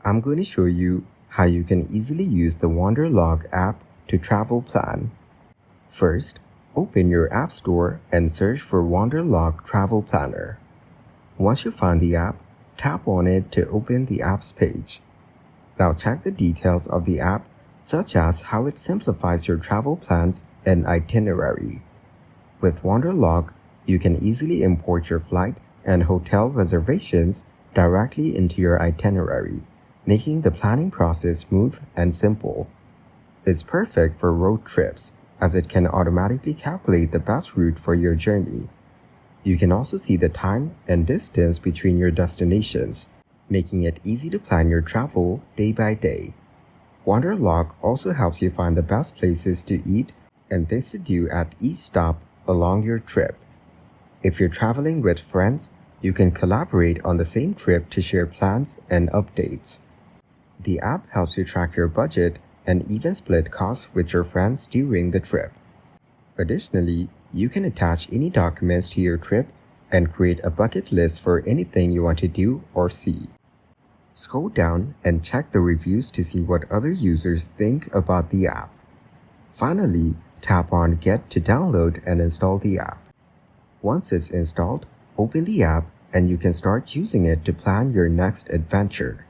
I'm going to show you how you can easily use the Wanderlog app to travel plan. First, open your App Store and search for Wanderlog Travel Planner. Once you find the app, tap on it to open the app's page. Now check the details of the app, such as how it simplifies your travel plans and itinerary. With Wanderlog, you can easily import your flight and hotel reservations directly into your itinerary, making the planning process smooth and simple. It's perfect for road trips, as it can automatically calculate the best route for your journey. You can also see the time and distance between your destinations, making it easy to plan your travel day by day. Wanderlog also helps you find the best places to eat and things to do at each stop along your trip. If you're traveling with friends, you can collaborate on the same trip to share plans and updates. The app helps you track your budget and even split costs with your friends during the trip. Additionally, you can attach any documents to your trip and create a bucket list for anything you want to do or see. Scroll down and check the reviews to see what other users think about the app. Finally, tap on Get to download and install the app. Once it's installed, open the app and you can start using it to plan your next adventure.